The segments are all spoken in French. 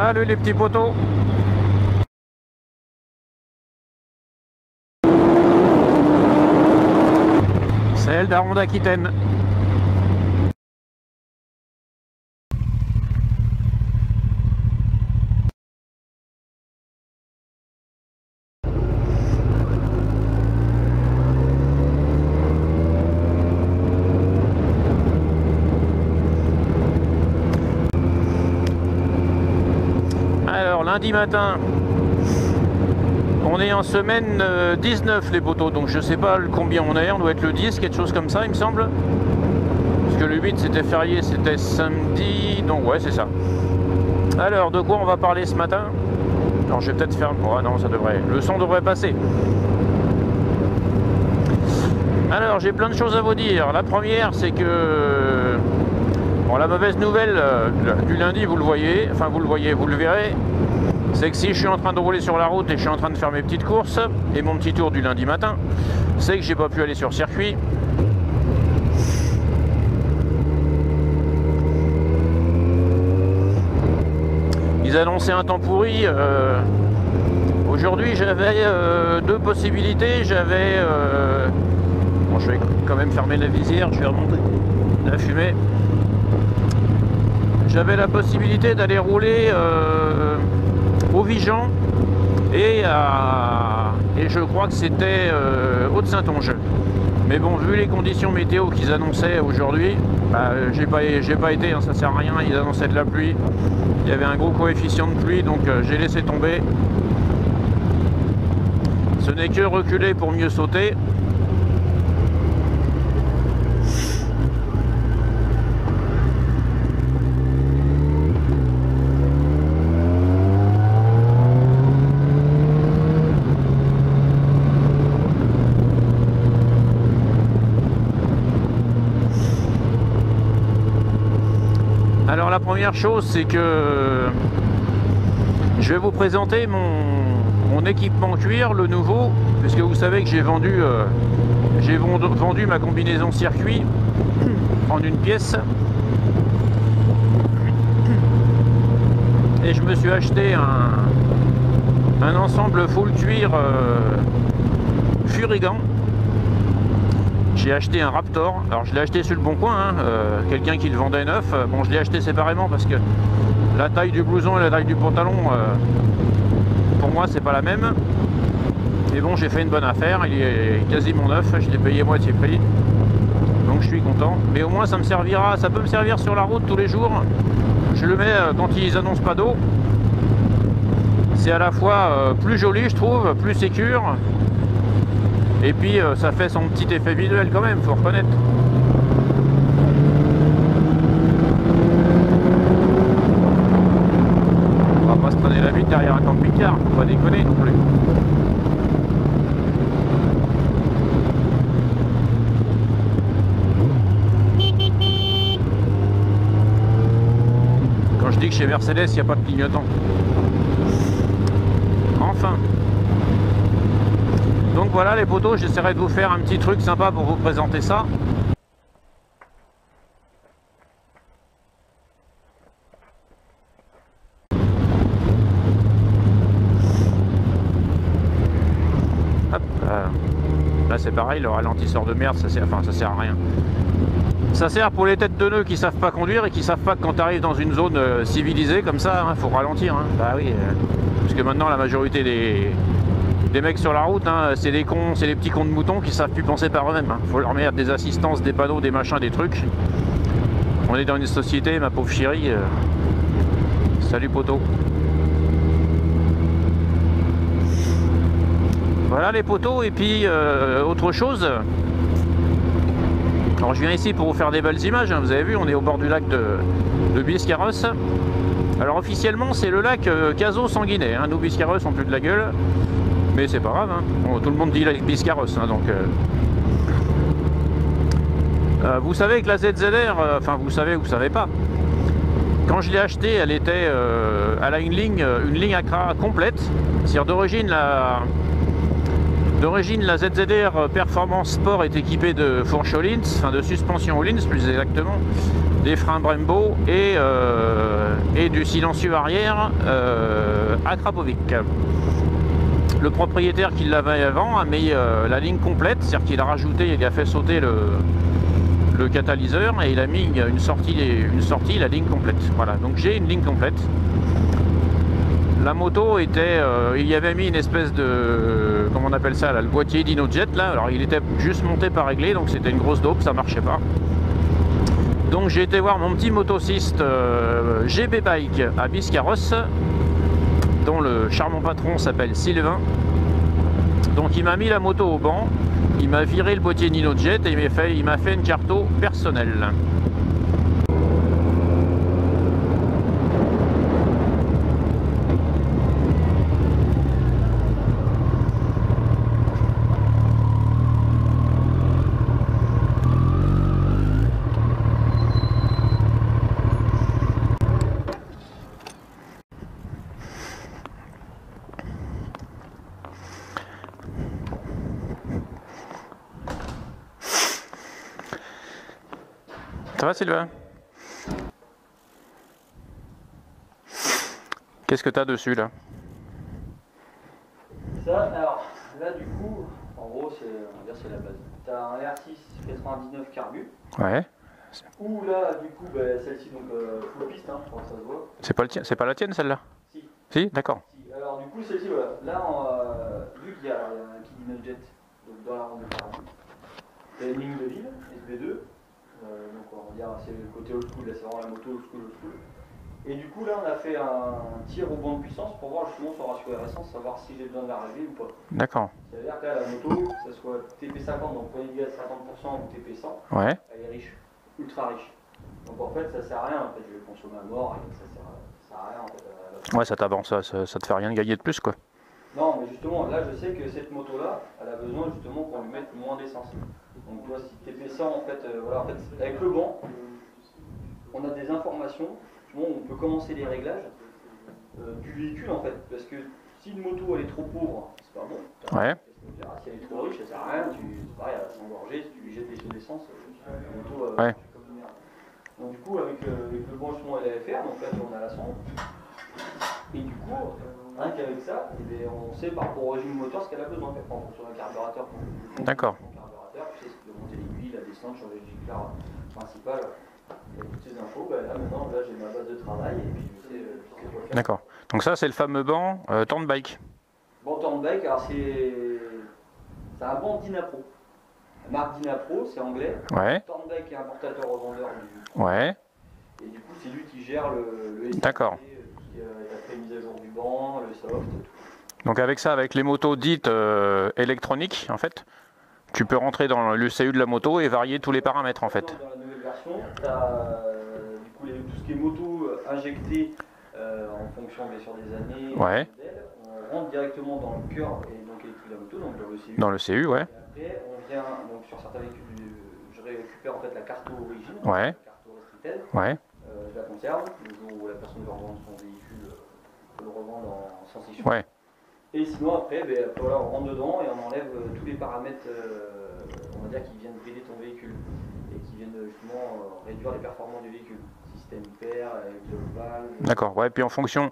Salut les petits poteaux. C'est le daron d'Aquitaine. Alors lundi matin, on est en semaine 19 les poteaux, donc je sais pas combien on est, on doit être le 10, quelque chose comme ça il me semble. Parce que le 8 c'était férié, c'était samedi, donc ouais c'est ça. Alors de quoi on va parler ce matin? Alors je vais peut-être faire... Oh non, ça devrait... Le son devrait passer. Alors j'ai plein de choses à vous dire. La première c'est que... Bon, la mauvaise nouvelle du lundi, vous le voyez, enfin vous le verrez, c'est que si je suis en train de rouler sur la route et je suis en train de faire mes petites courses et mon petit tour du lundi matin, c'est que j'ai pas pu aller sur circuit. Ils annonçaient un temps pourri. Aujourd'hui j'avais deux possibilités. J'avais... Bon, je vais quand même fermer la visière, je vais remonter la fumée. J'avais la possibilité d'aller rouler au Vigan et je crois que c'était Haute-Saintonge. Mais bon, vu les conditions météo qu'ils annonçaient aujourd'hui, bah, j'ai pas été, hein, ça sert à rien, ils annonçaient de la pluie. Il y avait un gros coefficient de pluie, donc j'ai laissé tomber. Ce n'est que reculer pour mieux sauter. Alors la première chose, c'est que je vais vous présenter mon équipement cuir, le nouveau, puisque vous savez que j'ai vendu ma combinaison circuit en une pièce. Et je me suis acheté un ensemble full cuir Furigan. J'ai acheté un Raptor, alors je l'ai acheté sur le bon coin, hein, quelqu'un qui le vendait neuf. Bon, je l'ai acheté séparément parce que la taille du blouson et la taille du pantalon, pour moi c'est pas la même. Mais bon, j'ai fait une bonne affaire, il est quasiment neuf, je l'ai payé moitié prix. Donc je suis content, mais au moins ça me servira, ça peut me servir sur la route tous les jours. Je le mets quand ils annoncent pas d'eau. C'est à la fois plus joli je trouve, plus sécure. Et puis ça fait son petit effet visuel quand même, faut reconnaître. On va pas se traîner la bite derrière un camping-car, faut pas déconner non plus. Quand je dis que chez Mercedes il n'y a pas de clignotant. Enfin. Donc voilà les potos, j'essaierai de vous faire un petit truc sympa pour vous présenter ça. Hop, là c'est pareil, le ralentisseur de merde, ça sert à rien. Ça sert pour les têtes de nœuds qui savent pas conduire et qui savent pas que quand tu arrives dans une zone civilisée comme ça, hein, faut ralentir. Hein. Bah oui, parce que maintenant la majorité des mecs sur la route, hein, c'est des cons, c'est des petits cons de moutons qui savent plus penser par eux-mêmes. Hein. Faut leur mettre des assistances, des panneaux, des machins, des trucs. On est dans une société, ma pauvre chérie. Salut poteau. Voilà les poteaux, et puis autre chose. Alors je viens ici pour vous faire des belles images, hein. Vous avez vu, on est au bord du lac de Biscarrosse. Alors officiellement c'est le lac Cazaux-Sanguinet, hein. Nous Biscarrosse on plus de la gueule. Mais c'est pas grave, hein. Bon, tout le monde dit la Biscarrosse, hein, donc vous savez que la ZZR, enfin vous savez ou vous savez pas, quand je l'ai achetée, elle était, elle a une ligne Accra complète. C'est-à-dire d'origine D'origine, la ZZR Performance Sport est équipée de fourches Öhlins, enfin de suspension Öhlins plus exactement, des freins Brembo et du silencieux arrière Akrapovic. Le propriétaire qui l'avait avant a mis la ligne complète, c'est-à-dire qu'il a rajouté, il a fait sauter le catalyseur et il a mis une sortie, la ligne complète. Voilà, donc j'ai une ligne complète. La moto était, il y avait mis une espèce de, comment on appelle ça là, le boîtier DinoJet là, alors il était juste monté pas réglé, donc c'était une grosse dope, ça marchait pas. Donc j'ai été voir mon petit motociste GB Bike à Biscarrosse, dont le charmant patron s'appelle Sylvain. Donc il m'a mis la moto au banc, il m'a viré le boîtier DinoJet et il m'a fait une carto personnelle. Ça va Sylvain? Qu'est-ce que tu as dessus là? Ça, alors là du coup, en gros c'est la base. Tu as un R6 99 carbu. Ouais. Ou là du coup, celle-ci donc full piste, hein, je crois que ça se voit. C'est pas la tienne celle-là? Si. Si, d'accord. Si. Alors du coup celle-ci voilà. Là vu qu'il y a un kit DinoJet donc dans la ronde de carbu. Tu as une ligne de ville, SB2. Donc on va dire c'est le côté old school, là c'est vraiment la moto old school. Et du coup là on a fait un tir au banc de puissance pour voir justement son ratio RS, savoir si j'ai besoin de la régler ou pas. D'accord. C'est-à-dire que là la moto, que ce soit TP50, donc poignée de gaz 50% ou TP100, Ouais. elle est riche, ultra riche. Donc en fait ça sert à rien, en fait je vais consommer à mort et ça sert à rien en fait. Ouais, ça t'avance, ça te fait rien de gagner de plus quoi. Non mais justement là je sais que cette moto là, elle a besoin justement qu'on lui mette moins d'essence. Donc toi si TP100 en fait, voilà, en fait avec le banc, on a des informations, on peut commencer les réglages du véhicule en fait, parce que si une moto elle est trop pauvre, c'est pas bon. Ouais. Si elle est trop riche, ça sert à rien, c'est pareil, elle va s'engorger, si tu lui jettes des seaux d'essence, la moto ouais. comme une merde. Donc du coup avec le banc justement et l'AFR, donc là on a la sonde, et du coup, rien qu'avec ça, on sait par rapport au régime moteur ce qu'elle a besoin, en fonction d'un carburateur. D'accord. Tu sais, si tu veux monter l'aiguille, la descente, changer le giclard principal, il y a toutes ces infos. Là maintenant, là j'ai ma base de travail et puis je sais quoi faire. D'accord. Donc ça c'est le fameux banc Turnbike. Banc Turnbike, alors c'est un banc Dynapro. La marque Dynapro, c'est anglais. Ouais. Turnbike est importateur revendeur du. Ouais. Et du coup c'est lui qui gère le SAP, d'accord. la mise à jour du banc, le soft, tout. Donc avec ça, avec les motos dites électroniques en fait, tu peux rentrer dans l'UCU de la moto et varier tous les paramètres en fait. Dans la nouvelle version, tu as du coup, tout ce qui est moto injecté en fonction bien sûr des années, ouais. Modèles, on rentre directement dans le cœur et donc électrique de la moto, donc dans le CU. Dans le CU, ouais. Et après, on vient donc sur certains véhicules, je récupère en fait la carte origine, ouais. la carte restricted, ouais. Je la conserve, le jour où la personne veut revendre son véhicule, peut le revendre sans issue. Ouais. Et sinon après, voilà, on rentre dedans et on enlève tous les paramètres, on va dire, qui viennent brider ton véhicule et qui viennent justement réduire les performances du véhicule. Système hyper, exhaust valve. D'accord, ouais, puis en fonction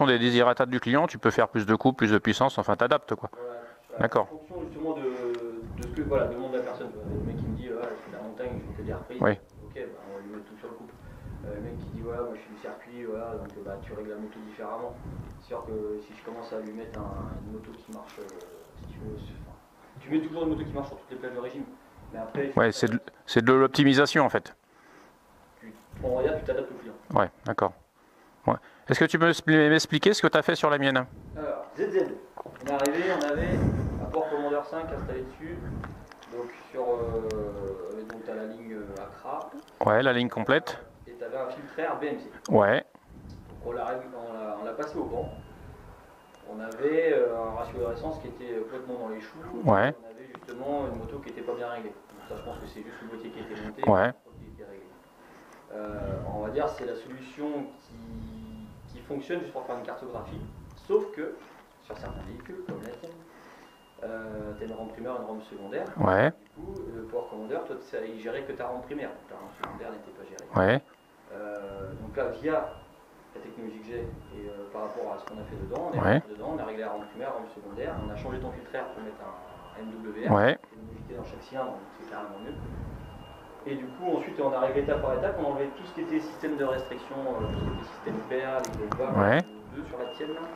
des désirata du client, tu peux faire plus de coups, plus de puissance, enfin t'adaptes quoi. Voilà, d'accord. En fonction justement de ce que demande la personne. Le mec qui me dit, voilà, je fais de la montagne, je fais des reprises, oui. Ok, on va lui mettre tout sur le couple. Le mec qui dit, voilà, moi je suis du circuit, voilà, donc tu règles la moto différemment. C'est sûr que si je commence à lui mettre une moto qui marche, si tu veux, tu mets toujours une moto qui marche sur toutes les plages de régime. Mais après, ouais, c'est de l'optimisation en fait. On va dire, tu t'adaptes au client. Ouais, d'accord. Ouais. Est-ce que tu peux m'expliquer ce que tu as fait sur la mienne? Alors, ZZ. On est arrivé, on avait un port Commander 5 installé dessus. Donc, donc tu as la ligne Accra. Ouais, la ligne complète. Et tu avais un filtreur BMC. Ouais. Donc, on l'a passé au banc. On avait un ratio de essence qui était complètement dans les choux. Ouais. On avait justement une moto qui n'était pas bien réglée. Donc, ça, je pense que c'est juste le boîtier qui était monté. Ouais. Qui était réglé. On va dire c'est la solution qui fonctionne juste pour faire une cartographie, sauf que sur certains véhicules comme la tienne, tu as une rampe primaire et une rampe secondaire. Ouais. Du coup, le Power Commander, toi, il gérait que ta rampe primaire, ta rampe secondaire n'était pas gérée. Ouais. Donc là, via la technologie que j'ai et par rapport à ce qu'on a fait dedans, on a réglé la rampe primaire, la rampe secondaire, on a changé ton filtreur pour mettre un MWR, Ouais. une modifié dans chaque cylindre, donc c'est carrément mieux. Et du coup, ensuite, on a réglé étape par étape, on a enlevé tout ce qui était système de restriction, tout ce qui était système PA avec des barres, Ouais. deux sur la tienne là.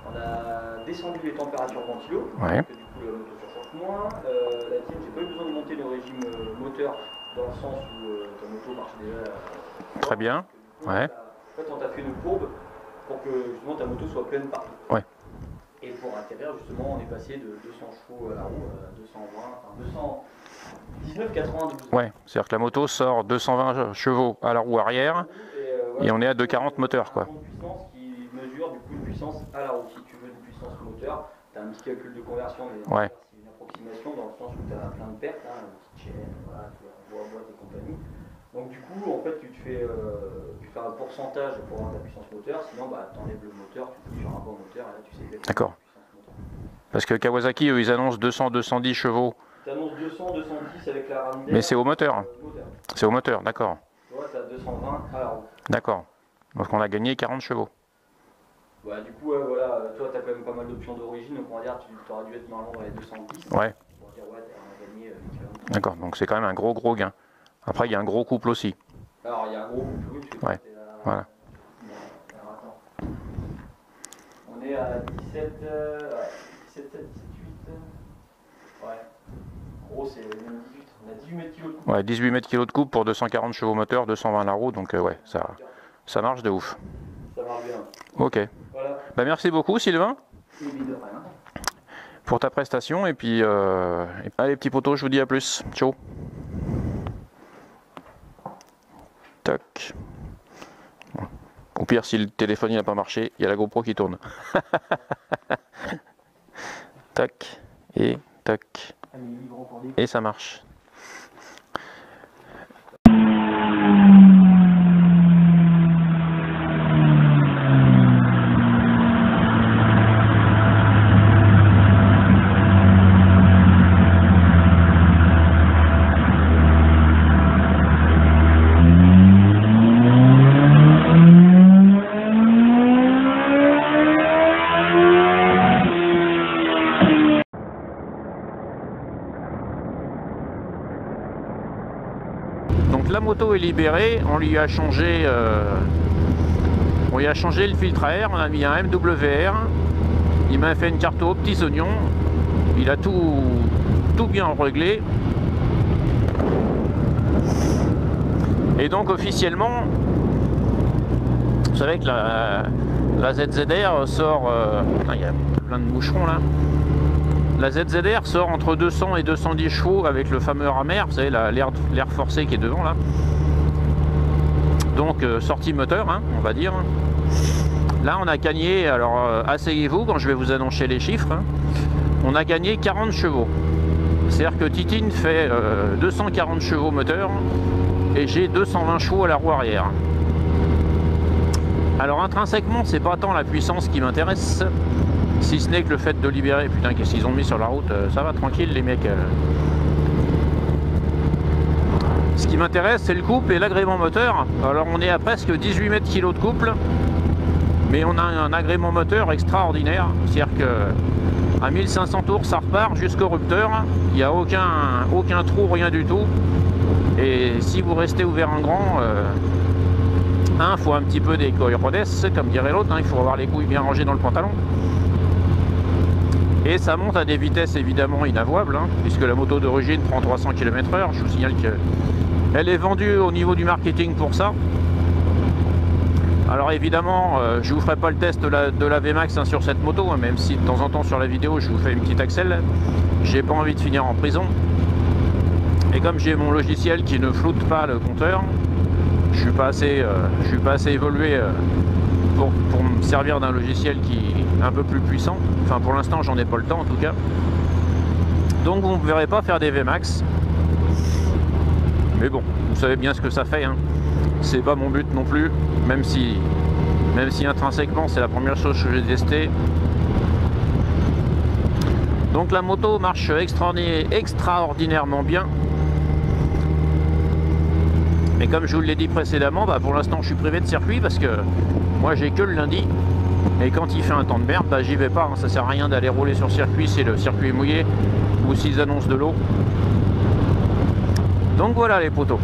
On a descendu les températures ventilo, Ouais. que du coup la moto surchauffe moins. La tienne, j'ai pas eu besoin de monter le régime moteur dans le sens où ta moto marche déjà. Très bien. Du coup, Ouais. en fait, on t'a fait une courbe pour que justement ta moto soit pleine partout. Ouais. Et pour atterrir, justement, on est passé de 200 chevaux à la roue à 220, enfin 219, 92. Ouais, c'est-à-dire que la moto sort 220 chevaux à la roue arrière et on est à 240 moteur, quoi. Un compte puissance qui mesure du coup une puissance à la roue. Si tu veux une puissance moteur, tu as un petit calcul de conversion, mais Ouais. c'est une approximation dans le sens où tu as plein de pertes, hein, une petite chaîne, voilà, boîte et compagnie. Donc du coup, en fait, tu fais un pourcentage pour avoir ta puissance moteur, sinon bah, tu enlèves le moteur, tu fais sur un bon moteur, et là tu sais exactement D'accord. la puissance moteur. Parce que Kawasaki, eux, ils annoncent 200-210 chevaux. Tu annonces 200-210 avec la rame d'air. Mais c'est au moteur. C'est au moteur, d'accord. Tu vois, tu as 220 à la roue. D'accord. Donc on a gagné 40 chevaux. Bah, du coup, voilà, toi, tu as quand même pas mal d'options d'origine, donc on va dire tu aurais dû être normalement dans les 210. Ouais. On va dire, ouais, on a gagné l'équivalent. D'accord, donc c'est quand même un gros gain. Après, il y a un gros couple aussi. Alors, il y a un gros couple, oui, parce que Ouais. Voilà. Alors, attends. On est à 17, 17, 7, 17, 8. Ouais. En gros, c'est même 18. On a 18 mètres kilos de couple. Ouais, 18 mètres kilos de couple pour 240 chevaux moteur, 220 la roue, donc ouais, ça marche de ouf. Ça marche bien. Ok. Voilà. Bah, merci beaucoup Sylvain Et de rien. pour ta prestation et puis allez petits potos, je vous dis à plus. Ciao. Tac. Au pire, si le téléphone n'a pas marché, il y a la GoPro qui tourne. Tac et tac. Et ça marche. Donc la moto est libérée, on lui a changé le filtre à air, on a mis un MWR, il m'a fait une carte aux petits oignons, il a tout bien réglé. Et donc officiellement, vous savez que la ZZR sort, il y a plein de moucherons là. La ZZR sort entre 200 et 210 chevaux avec le fameux ramer, vous savez, l'air forcé qui est devant là. Donc sortie moteur, hein, on va dire. Là on a gagné, alors asseyez-vous quand je vais vous annoncer les chiffres, hein. On a gagné 40 chevaux. C'est-à-dire que Titine fait 240 chevaux moteur et j'ai 220 chevaux à la roue arrière. Alors intrinsèquement, c'est pas tant la puissance qui m'intéresse, si ce n'est que le fait de libérer. Putain, qu'est-ce qu'ils ont mis sur la route, ça va tranquille les mecs. Ce qui m'intéresse, c'est le couple et l'agrément moteur. Alors on est à presque 18 mètres kilos de couple, mais on a un agrément moteur extraordinaire. C'est-à-dire que à 1500 tours, ça repart jusqu'au rupteur. Il n'y a aucun trou, rien du tout. Et si vous restez ouvert en grand, il faut un petit peu des coyotes, comme dirait l'autre, il faut avoir les couilles bien rangées dans le pantalon. Et ça monte à des vitesses évidemment inavouables, puisque la moto d'origine prend 300 km/h. Je vous signale qu'elle est vendue au niveau du marketing pour ça. Alors évidemment, je vous ferai pas le test de la VMAX sur cette moto, même si de temps en temps sur la vidéo je vous fais une petite accel. J'ai pas envie de finir en prison. Et comme j'ai mon logiciel qui ne floute pas le compteur, je suis pas assez évolué pour me servir d'un logiciel qui est un peu plus puissant. Enfin pour l'instant j'en ai pas le temps en tout cas. Donc vous ne me verrez pas faire des VMAX. Mais bon, vous savez bien ce que ça fait, hein. C'est pas mon but non plus, même si intrinsèquement c'est la première chose que j'ai testée. Donc la moto marche extraordinairement bien. Mais comme je vous l'ai dit précédemment, bah pour l'instant je suis privé de circuit parce que moi j'ai que le lundi. Et quand il fait un temps de merde, bah j'y vais pas, hein. Ça sert à rien d'aller rouler sur circuit si le circuit est mouillé ou s'ils annoncent de l'eau. Donc voilà les potos.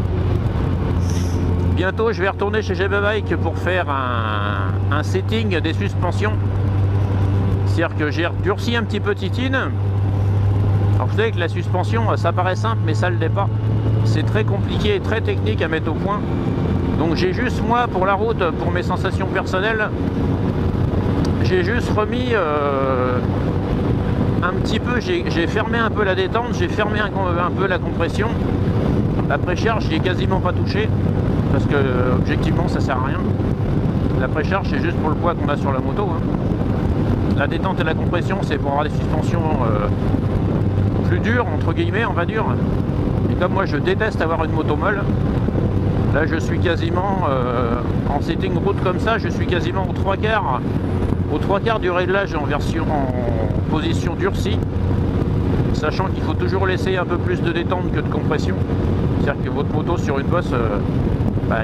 Bientôt je vais retourner chez GB Bike pour faire un setting des suspensions. C'est-à-dire que j'ai durci un petit peu Titine. Alors vous savez que la suspension ça paraît simple mais ça ne l'est pas. C'est très compliqué et très technique à mettre au point. Donc j'ai juste moi pour la route, pour mes sensations personnelles, j'ai juste remis un petit peu, j'ai fermé un peu la détente, j'ai fermé un peu la compression. La précharge, j'y ai quasiment pas touché parce que objectivement ça sert à rien. La précharge c'est juste pour le poids qu'on a sur la moto, hein. La détente et la compression c'est pour avoir des suspensions plus dures entre guillemets on va dire. Et comme moi je déteste avoir une moto molle, là je suis quasiment en setting route comme ça, je suis quasiment aux trois quarts du réglage en position durcie, sachant qu'il faut toujours laisser un peu plus de détente que de compression. C'est-à-dire que votre moto sur une bosse,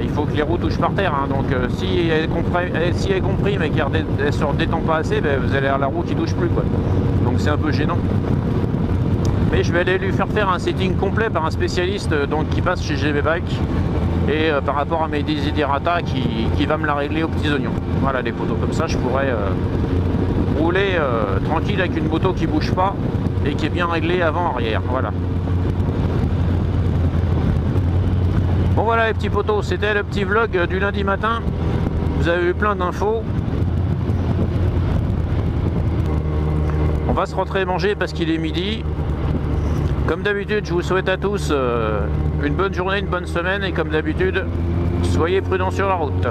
il faut que les roues touchent par terre, hein. Donc si elle comprime et qu'elle ne se détend pas assez, vous allez avoir la roue qui touche plus, quoi. Donc c'est un peu gênant. Mais je vais aller lui faire un setting complet par un spécialiste donc, qui passe chez GB Bike et par rapport à mes desiderata qui va me la régler aux petits oignons. Voilà les potos, comme ça je pourrais rouler tranquille avec une moto qui bouge pas et qui est bien réglée avant-arrière. Voilà. Bon voilà les petits potos, c'était le petit vlog du lundi matin. Vous avez eu plein d'infos. On va se rentrer manger parce qu'il est midi. Comme d'habitude, je vous souhaite à tous une bonne journée, une bonne semaine et comme d'habitude, soyez prudents sur la route.